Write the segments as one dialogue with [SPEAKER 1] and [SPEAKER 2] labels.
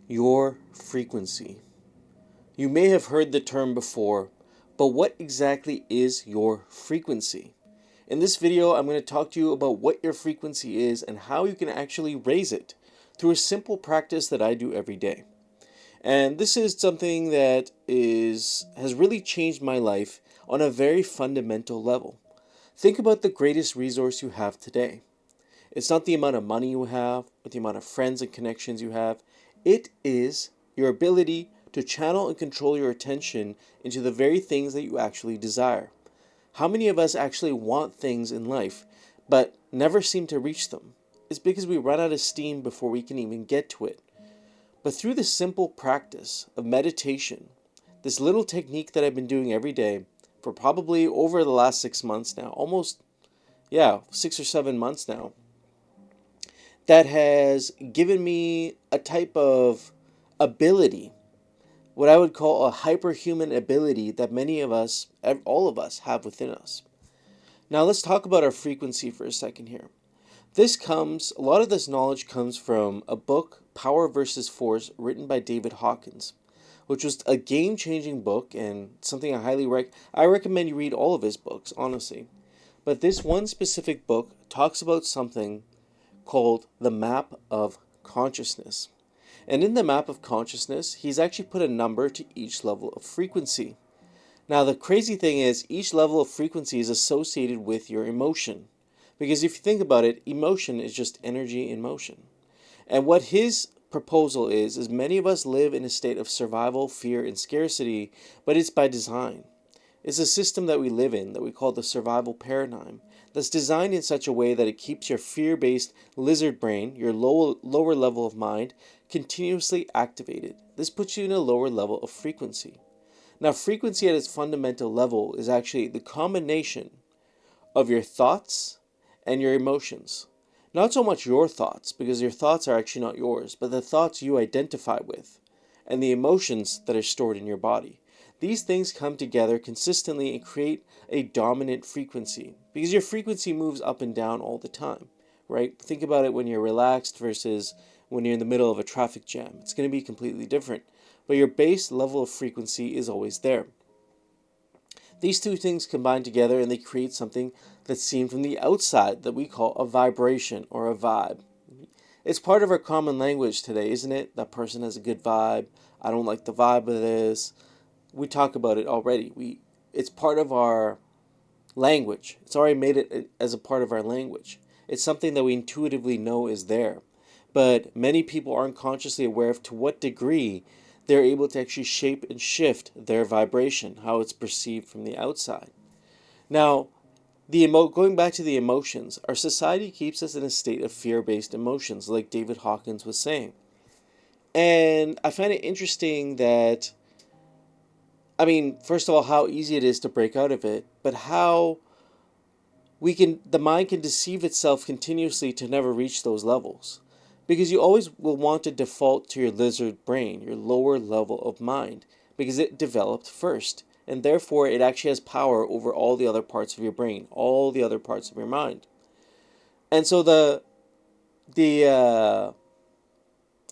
[SPEAKER 1] Your frequency. You may have heard the term before, but what exactly is your frequency? In this video, I'm going to talk to you about what your frequency is and how you can actually raise it through a simple practice that I do every day. And this is something that has really changed my life on a very fundamental level. Think about the greatest resource you have today. It's not the amount of money you have, or the amount of friends and connections you have. It is your ability to channel and control your attention into the very things that you actually desire. How many of us actually want things in life, but never seem to reach them? It's because we run out of steam before we can even get to it. But through the simple practice of meditation, this little technique that I've been doing every day for probably over the last 6 months now, 6 or 7 months now, that has given me a type of ability, what I would call a hyperhuman ability that many of us, all of us, have within us. Now let's talk about our frequency for a second here. A lot of this knowledge comes from a book, Power versus Force, written by David Hawkins, which was a game-changing book and something I recommend you read all of his books, honestly. But this one specific book talks about something called the map of consciousness. And in the map of consciousness, he's actually put a number to each level of frequency. Now, the crazy thing is, each level of frequency is associated with your emotion. Because if you think about it, emotion is just energy in motion. And what his proposal is many of us live in a state of survival, fear, and scarcity, but it's by design. It's a system that we live in that we call the survival paradigm that's designed in such a way that it keeps your fear-based lizard brain, your lower level of mind, continuously activated. This puts you in a lower level of frequency. Now, frequency at its fundamental level is actually the combination of your thoughts and your emotions. Not so much your thoughts, because your thoughts are actually not yours, but the thoughts you identify with and the emotions that are stored in your body. These things come together consistently and create a dominant frequency because your frequency moves up and down all the time, right? Think about it when you're relaxed versus when you're in the middle of a traffic jam. It's going to be completely different, but your base level of frequency is always there. These two things combine together and they create something that's seen from the outside that we call a vibration or a vibe. It's part of our common language today, isn't it? That person has a good vibe. I don't like the vibe of this. We talk about it already. It's part of our language. It's already made it as a part of our language. It's something that we intuitively know is there. But many people aren't consciously aware of to what degree they're able to actually shape and shift their vibration, how it's perceived from the outside. Now, going back to the emotions, our society keeps us in a state of fear-based emotions, like David Hawkins was saying. And I find it interesting that, first of all, how easy it is to break out of it, but how the mind can deceive itself continuously to never reach those levels. Because you always will want to default to your lizard brain, your lower level of mind, because it developed first. And therefore, it actually has power over all the other parts of your brain, all the other parts of your mind. And so the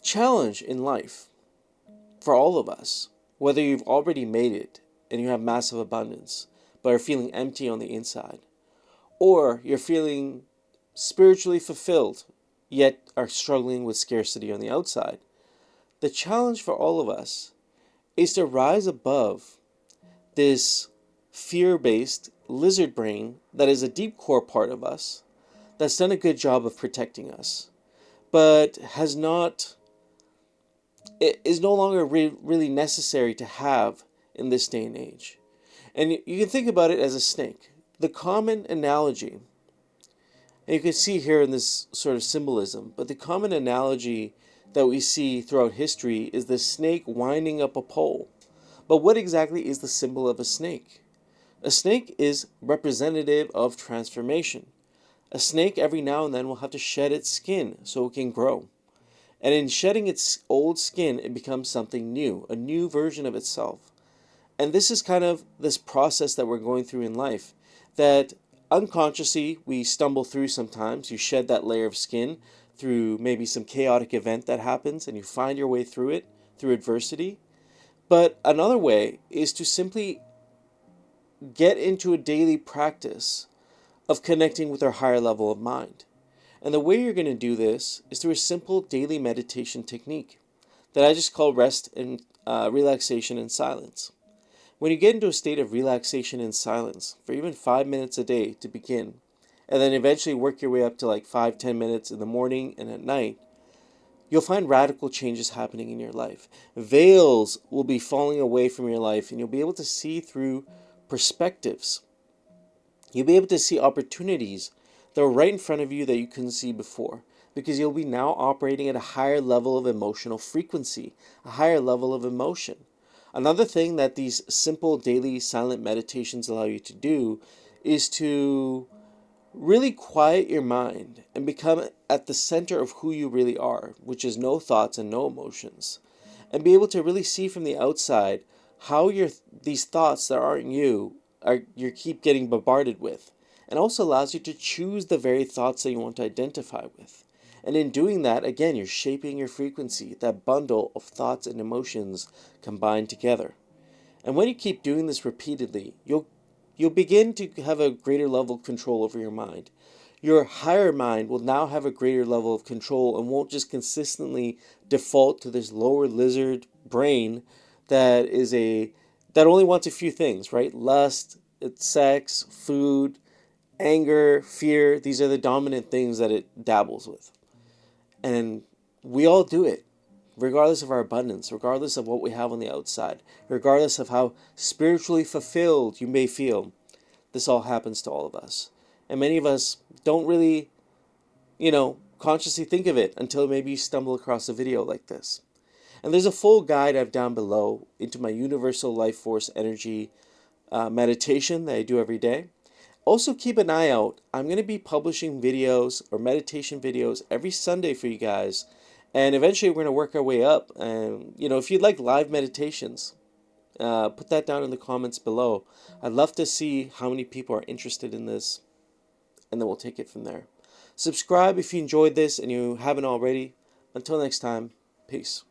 [SPEAKER 1] challenge in life for all of us, whether you've already made it and you have massive abundance, but are feeling empty on the inside, or you're feeling spiritually fulfilled, yet are struggling with scarcity on the outside. The challenge for all of us is to rise above this fear-based lizard brain that is a deep core part of us that's done a good job of protecting us, but is no longer really necessary to have in this day and age. And you can think about it as a snake. The common analogy, and you can see here in this sort of symbolism, but the common analogy that we see throughout history is the snake winding up a pole. But what exactly is the symbol of a snake? A snake is representative of transformation. A snake every now and then will have to shed its skin so it can grow. And in shedding its old skin, it becomes something new, a new version of itself. And this is kind of this process that we're going through in life, that unconsciously we stumble through sometimes. You shed that layer of skin through maybe some chaotic event that happens and you find your way through it through adversity. But another way is to simply get into a daily practice of connecting with our higher level of mind. And the way you're going to do this is through a simple daily meditation technique that I just call rest and relaxation and silence. When you get into a state of relaxation and silence for even 5 minutes a day to begin, and then eventually work your way up to like 5-10 minutes in the morning and at night, you'll find radical changes happening in your life. Veils will be falling away from your life, and you'll be able to see through perspectives. You'll be able to see opportunities that are right in front of you that you couldn't see before, because you'll be now operating at a higher level of emotional frequency, a higher level of emotion. Another thing that these simple daily silent meditations allow you to do is to really quiet your mind and become at the center of who you really are, which is no thoughts and no emotions, and be able to really see from the outside how these thoughts that aren't you keep getting bombarded with, and also allows you to choose the very thoughts that you want to identify with. And in doing that, again, you're shaping your frequency, that bundle of thoughts and emotions combined together. And when you keep doing this repeatedly, you'll begin to have a greater level of control over your mind. Your higher mind will now have a greater level of control and won't just consistently default to this lower lizard brain that that only wants a few things, right? Lust, sex, food, anger, fear. These are the dominant things that it dabbles with. And we all do it, regardless of our abundance, regardless of what we have on the outside, regardless of how spiritually fulfilled you may feel. This all happens to all of us. And many of us don't really, consciously think of it until maybe you stumble across a video like this. And there's a full guide I've down below into my universal life force energy meditation that I do every day. Also keep an eye out. I'm going to be publishing videos or meditation videos every Sunday for you guys. And eventually we're going to work our way up. And, if you'd like live meditations, put that down in the comments below. I'd love to see how many people are interested in this. And then we'll take it from there. Subscribe if you enjoyed this and you haven't already. Until next time, peace.